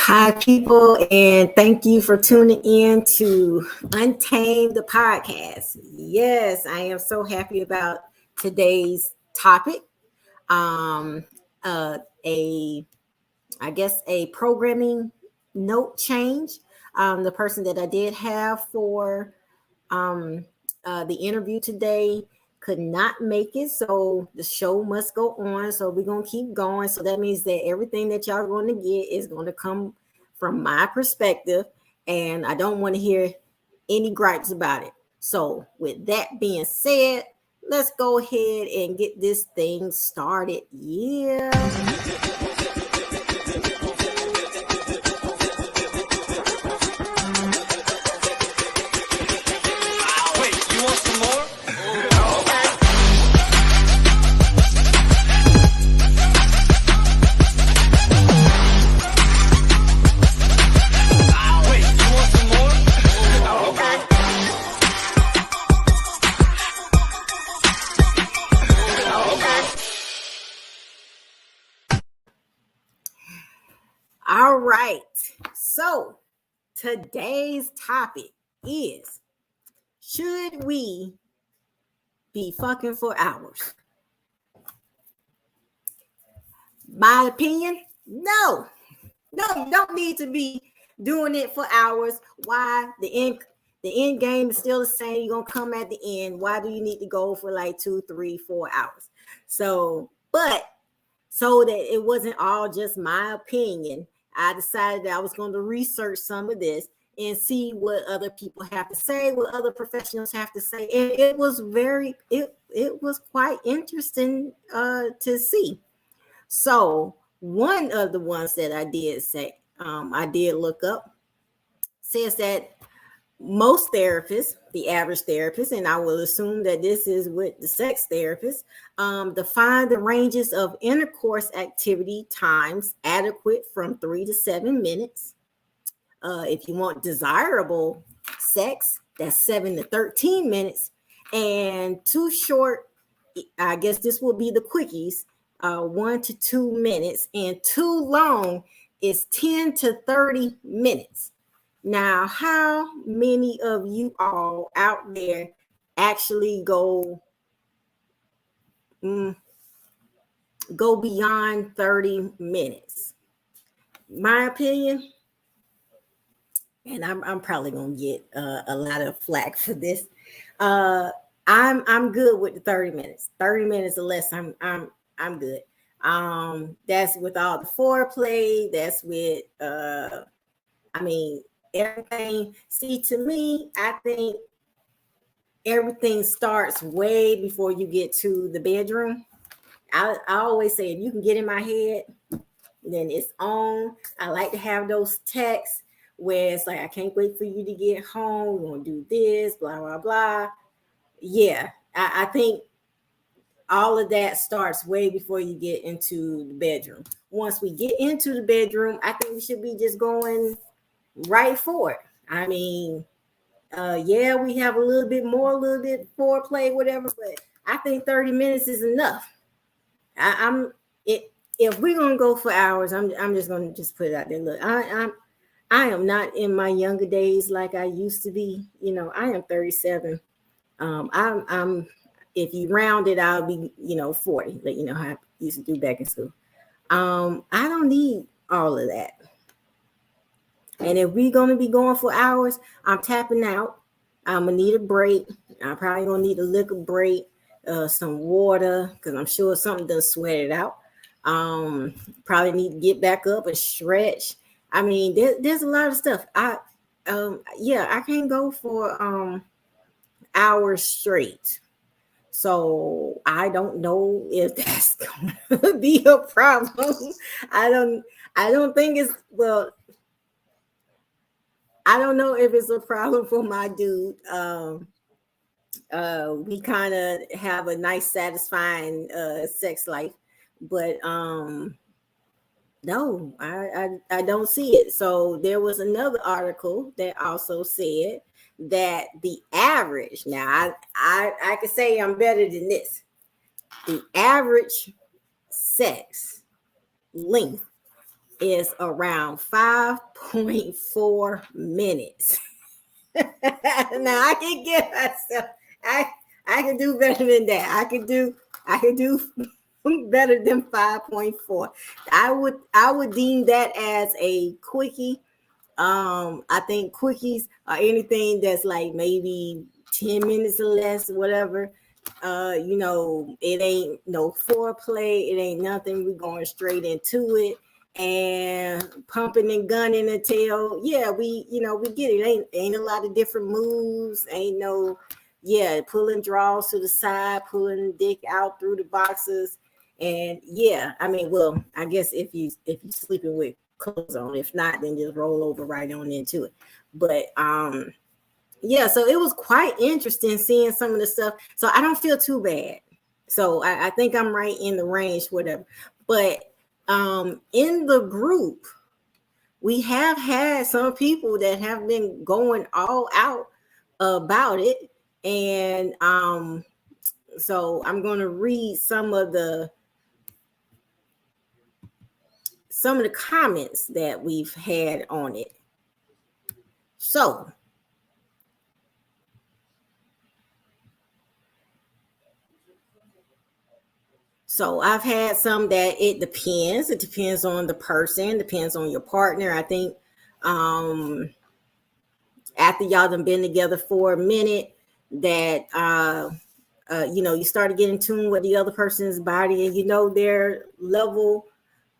Hi, people, and thank you for tuning in to Untamed the podcast. Yes, I am so happy about today's topic. Um, a I guess a programming note change. The person that I did have for um, the interview today could not make it, so the show must go on. So we're gonna keep going. So that means that everything that y'all are going to get is going to come from my perspective, and I don't want to hear any gripes about it. So with that being said, let's go ahead and get this thing started. Yeah. Wait, you want some more? Wait, you want some more? Okay. All right. So today's topic is, should we be fucking for hours? My opinion, no. No, you don't need to be doing it for hours. Why? The end game is still the same. You're gonna come at the end. Why do you need to go for like 2, 3, 4 hours? So that it wasn't all just my opinion, I decided that I was going to research some of this and see what other people have to say, what other professionals have to say. And it was quite interesting to see. So one of the ones that I did look up, says that most therapists, the average therapist, and I will assume that this is with the sex therapist, define the ranges of intercourse activity times adequate from 3 to 7 minutes. If you want desirable sex, that's 7 to 13 minutes, and too short, I guess this will be the quickies, 1 to 2 minutes, and too long is 10 to 30 minutes. Now, how many of you all out there actually go beyond 30 minutes? My opinion, and I'm probably gonna get a lot of flack for this. I'm good with the 30 minutes. 30 minutes or less, I'm good. That's with all the foreplay. That's with I mean everything. See, to me, I think everything starts way before you get to the bedroom. I always say, if you can get in my head, then it's on. I like to have those texts where it's like, I can't wait for you to get home. We're gonna do this, blah, blah, blah. Yeah, I think all of that starts way before you get into the bedroom. Once we get into the bedroom, I think we should be just going right for it. I mean, yeah, we have a little bit foreplay, whatever, but I think 30 minutes is enough. I'm it. If we're gonna go for hours, I'm just gonna just put it out there. Look, I am not in my younger days like I used to be. You know, I am 37. I'm if you round it, I'll be 40. Like, how I used to do back in school. I don't need all of that. And if we're gonna be going for hours, I'm tapping out. I'm gonna need a break. I'm probably gonna need a liquor break, some water, because I'm sure something done sweat it out. Probably need to get back up and stretch. I mean, there's a lot of stuff. I can't go for hours straight. So I don't know if that's gonna be a problem. I don't think it's well. I don't know if it's a problem for my dude. We kind of have a nice, satisfying sex life, but no, I don't see it. So there was another article that also said that the average. Now I could say I'm better than this. The average sex length is around 5.4 minutes. Now I can get myself. I can do better than that. I can do better than 5.4. I would deem that as a quickie. I think quickies are anything that's like maybe 10 minutes or less, whatever. It ain't no foreplay, it ain't nothing. We're going straight into it and pumping and gunning until we get it. Ain't a lot of different moves, ain't no pulling draws to the side, pulling the dick out through the boxes. And well, I guess if you sleeping with clothes on, if not, then just roll over right on into it. But so it was quite interesting seeing some of the stuff. So I don't feel too bad. So I think I'm right in the range, whatever. But in the group, we have had some people that have been going all out about it. And so I'm going to read some of the comments that we've had on it. So I've had some that it depends. It depends on the person, depends on your partner. I think after y'all done been together for a minute, that you started getting in tune with the other person's body, and their level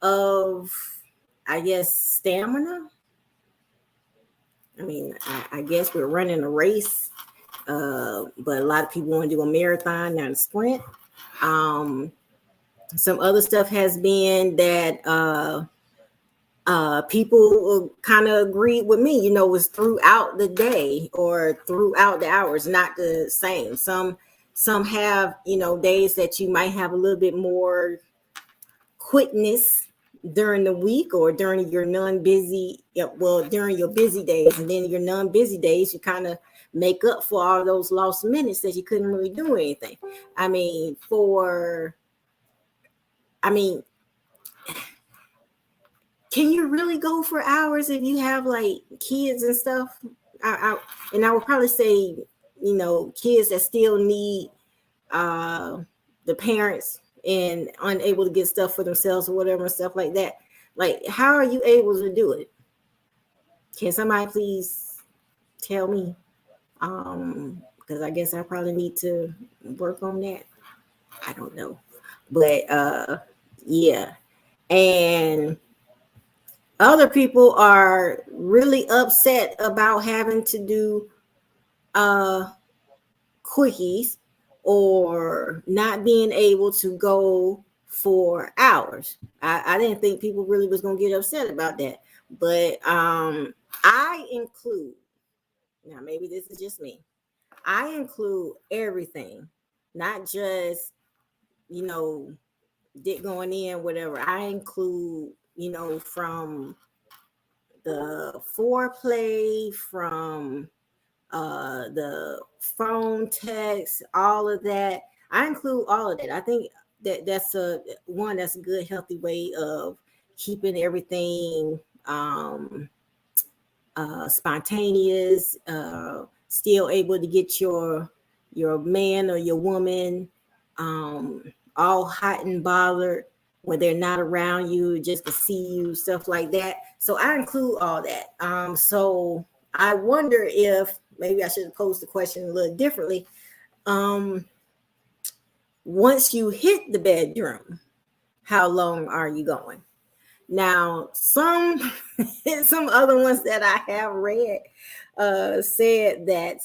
of, I guess, stamina. I mean, I guess we're running a race, but a lot of people want to do a marathon, not a sprint. Some other stuff has been that people kind of agreed with me, was throughout the day or throughout the hours, not the same. Some have, days that you might have a little bit more quickness during the week or during your non-busy, during your busy days, and then your non-busy days, you kind of make up for all those lost minutes that you couldn't really do anything. Can you really go for hours if you have like kids and stuff? I would probably say, kids that still need the parents and unable to get stuff for themselves or whatever and stuff like that. Like, how are you able to do it? Can somebody please tell me? Because I guess I probably need to work on that. I don't know. But yeah. And other people are really upset about having to do quickies or not being able to go for hours. I didn't think people really was going to get upset about that. But I include, now maybe this is just me, I include everything, not just, dick going in, whatever. I include, from the foreplay, from the phone text, all of that. I include all of that. I think that's a good healthy way of keeping everything spontaneous, still able to get your man or your woman all hot and bothered when they're not around you, just to see you, stuff like that. So I include all that. So I wonder if maybe I should have posed the question a little differently. Once you hit the bedroom, how long are you going? Now, some other ones that I have read said that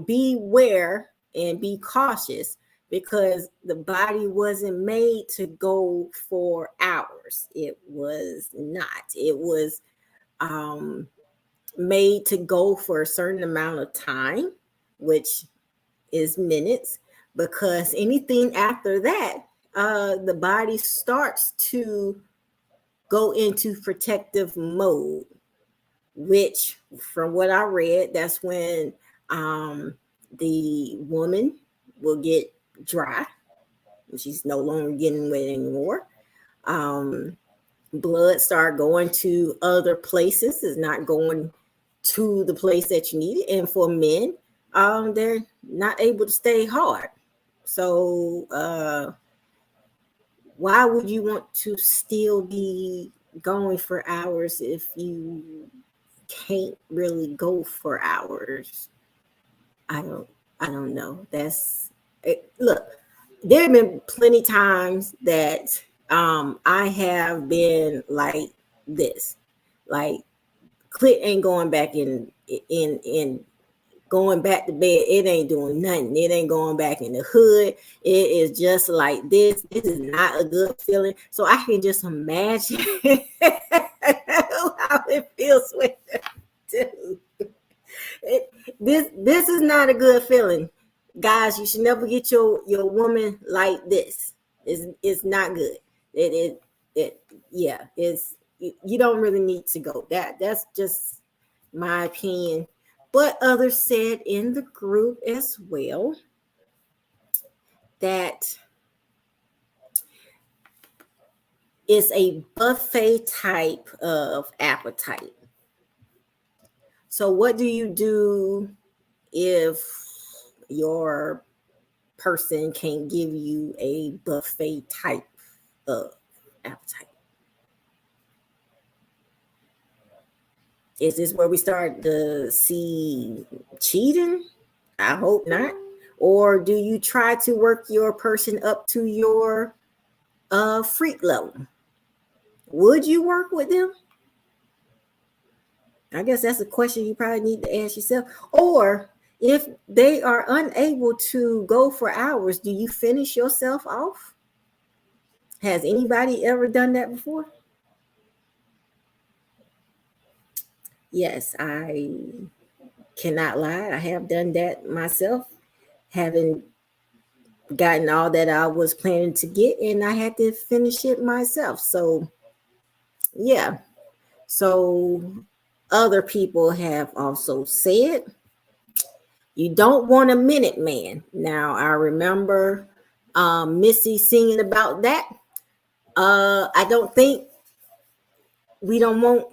beware and be cautious, because the body wasn't made to go for hours. It was not. It was made to go for a certain amount of time, which is minutes, because anything after that, the body starts to go into protective mode, which, from what I read, that's when the woman will get dry. She's no longer getting wet anymore. blood start going to other places. It's not going to the place that you need it. And for men, they're not able to stay hard. So why would you want to still be going for hours if you can't really go for hours? I don't I don't know. That's it. Look, there have been plenty times that I have been like this. Like clit ain't going back in going back to bed. It ain't doing nothing. It ain't going back in the hood. It is just like this. This is not a good feeling. So I can just imagine how it feels with dude. This is not a good feeling, guys. You should never get your woman like this. It's not good. It yeah. It's you don't really need to go. That's just my opinion. But others said in the group as well that it's a buffet type of appetite. So what do you do if your person can give you a buffet type of appetite? Is this where we start to see cheating? I hope not. Or do you try to work your person up to your freak level? Would you work with them? I guess that's a question you probably need to ask yourself. Or if they are unable to go for hours, do you finish yourself off? Has anybody ever done that before? Yes, I cannot lie. I have done that myself, having gotten all that I was planning to get, and I had to finish it myself. So, yeah. So, other people have also said you don't want a minute man. Now, I remember Missy singing about that. I don't think we don't want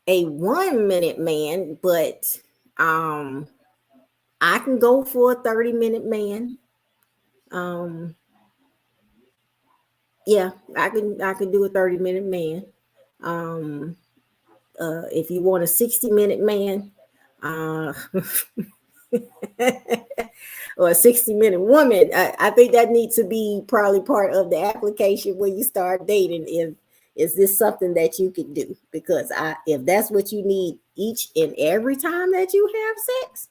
a 1 minute man, but I can go for a 30-minute man. Um, yeah, I can do a 30-minute man. Um, if you want a 60-minute man, uh, or a 60-minute woman, I think that needs to be probably part of the application when you start dating. If is this something that you can do? Because if that's what you need each and every time that you have sex,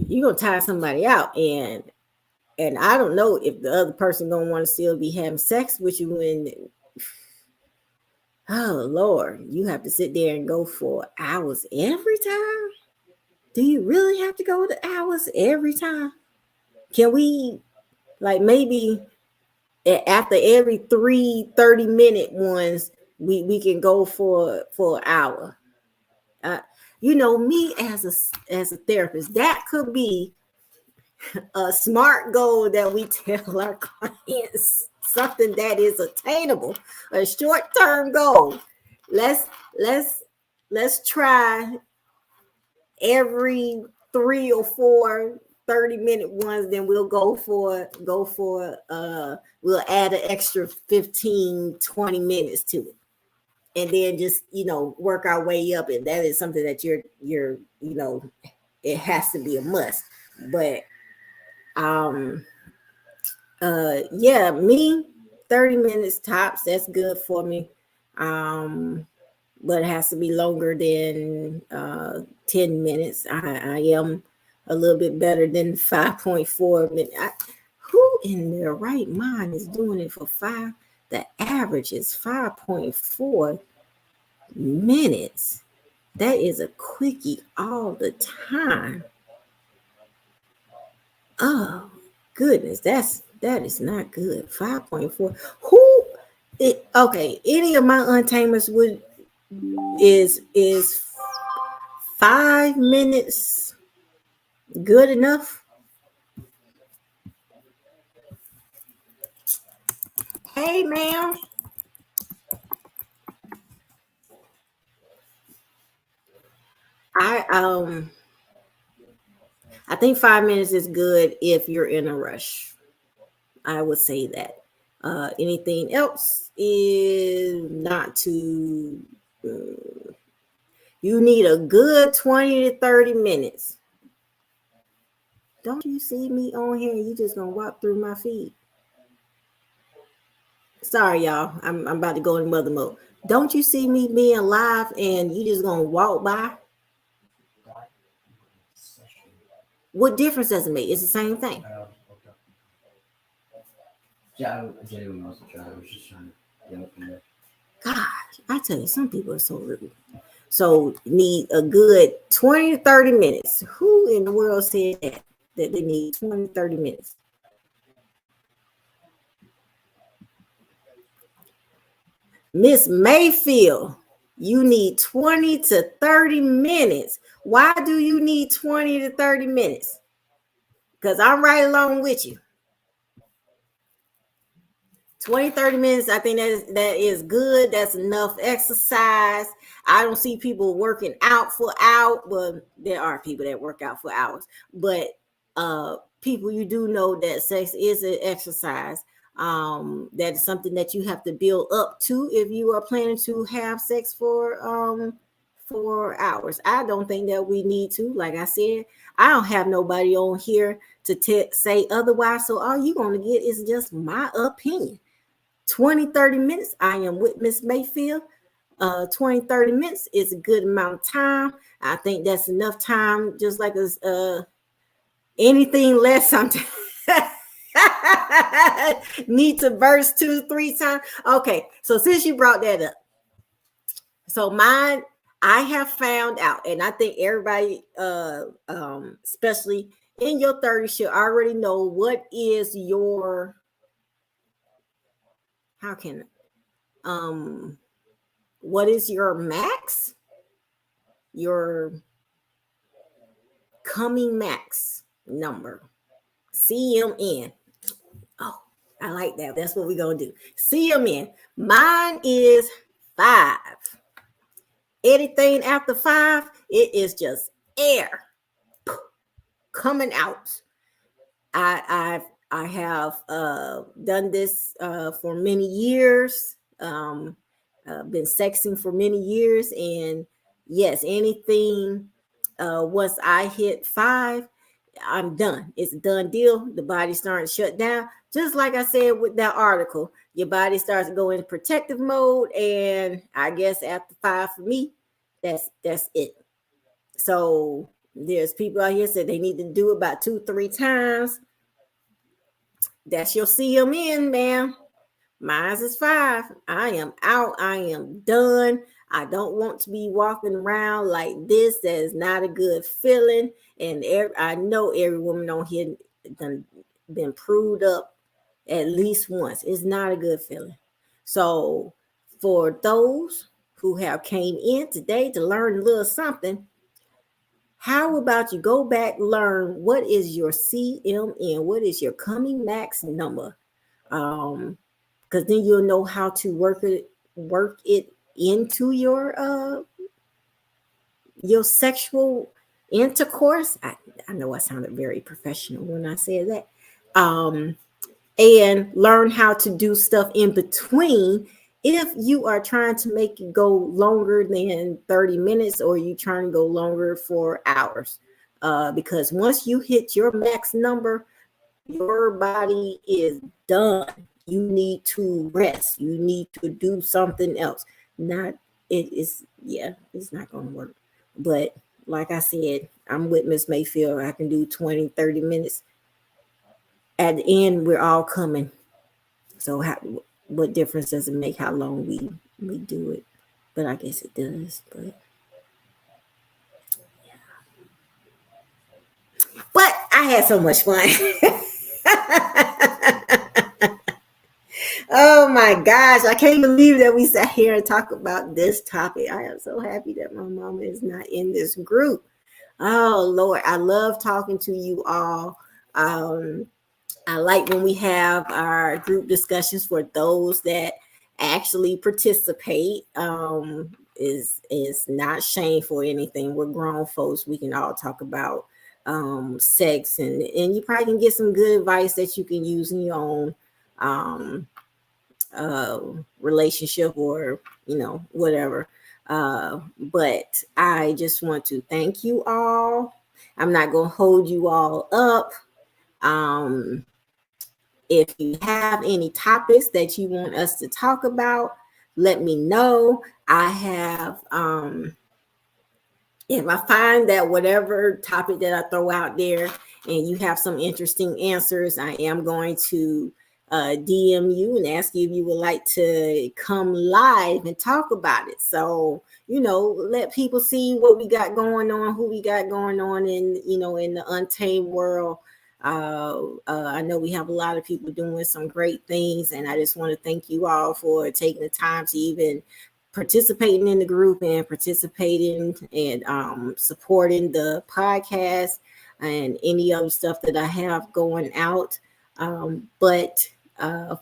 you're gonna tire somebody out. And I don't know if the other person gonna want to still be having sex with you when, oh Lord, you have to sit there and go for hours every time. Do you really have to go to hours every time? Can we, like, maybe after every 30-minute ones, we can go for an hour? Uh, me as a therapist, that could be a smart goal that we tell our clients, something that is attainable, a short-term goal. Let's let's let's try every 3 or 4 30-minute ones, then we'll we'll add an extra 15-20 minutes to it, and then just work our way up. And that is something that you're it has to be a must. But yeah, me, 30 minutes tops, that's good for me. But it has to be longer than 10 minutes. I am a little bit better than 5.4 minutes. Who in their right mind is doing it for 5? The average is 5.4 minutes. That is a quickie all the time. Oh goodness, that is not good. 5.4. Okay, any of my untamers is 5 minutes good enough? Hey, ma'am. I I think 5 minutes is good if you're in a rush. I would say that. Anything else is not too. You need a good 20 to 30 minutes. Don't you see me on here? You just gonna walk through my feed. Sorry, y'all. I'm about to go in mother mode. Don't you see me being live and you just gonna walk by? What difference does it make? It's the same thing. Yeah, I genuinely wasn't trying. I was just trying to get up in there. Gosh, I tell you, some people are so rude. So need a good 20 to 30 minutes. Who in the world said that? That they need 20 to 30 minutes. Miss Mayfield, you need 20 to 30 minutes. Why do you need 20 to 30 minutes? Because I'm right along with you. 20, 30 minutes, I think that is good. That's enough exercise. I don't see people working out for hours. Well, there are people that work out for hours, but people, you do know that sex is an exercise. That is something that you have to build up to if you are planning to have sex for hours. I don't think that we need to. Like I said, I don't have nobody on here to say otherwise. So all you're going to get is just my opinion. 20, 30 minutes. I am with Miss Mayfield. 20, 30 minutes is a good amount of time. I think that's enough time, just like anything less sometimes. Need to verse 2, 3 times. Okay, so since you brought that up, so mine, I have found out, and I think everybody, especially in your 30s, should already know what is your, how can what is your max, your coming max number, CMN. Oh, I like that. That's what we're gonna do. CMN. Mine is 5. Anything after 5, it is just air coming out. I have done this for many years. Been sexing for many years, and yes, anything once I hit 5, I'm done. It's a done deal. The body's starting to shut down. Just like I said with that article, your body starts to go into protective mode, and I guess after 5 for me, that's it. So there's people out here said they need to do it about 2, 3 times. That's your CMN, ma'am. Mine's is 5. I am out. I am done. I don't want to be walking around like this. That is not a good feeling. And I know every woman on here done been proved up at least once. It's not a good feeling. So for those who have came in today to learn a little something, how about you go back, learn what is your CMN, what is your coming max number? Because then you'll know how to work it into your sexual intercourse. I know I sounded very professional when I said that. And learn how to do stuff in between if you are trying to make it go longer than 30 minutes or you trying to go longer for hours. Because once you hit your max number, your body is done. You need to rest. You need to do something else. It's not going to work. But like I said, I'm with Miss Mayfield. I can do 20, 30 minutes. At the end, we're all coming. So what difference does it make how long we do it? But I guess it does. But I had so much fun. Oh my gosh, I can't believe that we sat here and talk about this topic. I am so happy that my mama is not in this group. Oh Lord, I love talking to you all. I like when we have our group discussions for those that actually participate. Is not shameful or anything. We're grown folks. We can all talk about sex, and you probably can get some good advice that you can use in your own um, uh, relationship or whatever. But I just want to thank you all. I'm not gonna hold you all up. Um, if you have any topics that you want us to talk about, let me know. I have if I find that whatever topic that I throw out there and you have some interesting answers, I am going to DM you and ask you if you would like to come live and talk about it. So, let people see what we got going on, who we got going on in the Untamed world. I know we have a lot of people doing some great things, and I just want to thank you all for taking the time to even participating in the group and participating and supporting the podcast and any other stuff that I have going out. But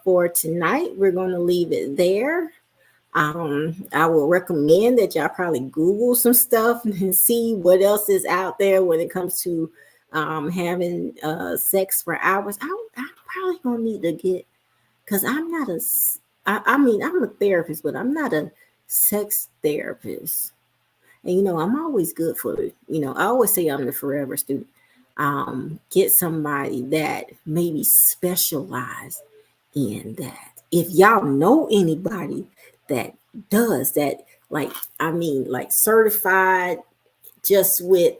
for tonight, we're going to leave it there. I will recommend that y'all probably Google some stuff and see what else is out there when it comes to having sex for hours. I'm probably going to need to get, because I'm not I mean, I'm a therapist, but I'm not a sex therapist. And I'm always good for it. I always say I'm the forever student. Get somebody that maybe specialize in that. If y'all know anybody that does that, like certified just with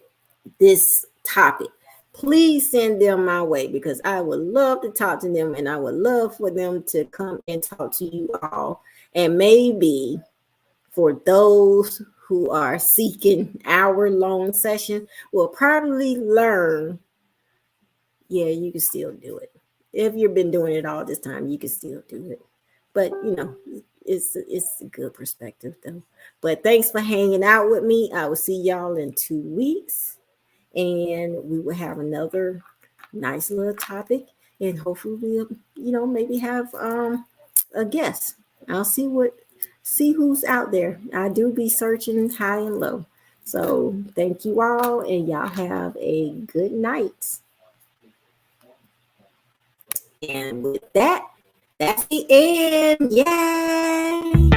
this topic, please send them my way, because I would love to talk to them, and I would love for them to come and talk to you all. And maybe for those who are seeking hour-long session, will probably learn, yeah, you can still do it. If you've been doing it all this time, you can still do it. But it's a good perspective though. But thanks for hanging out with me. I will see y'all in 2 weeks, and we will have another nice little topic, and hopefully we'll maybe have a guest. I'll see who's out there. I do be searching high and low. So thank you all, and y'all have a good night. And with that, that's the end. Yay!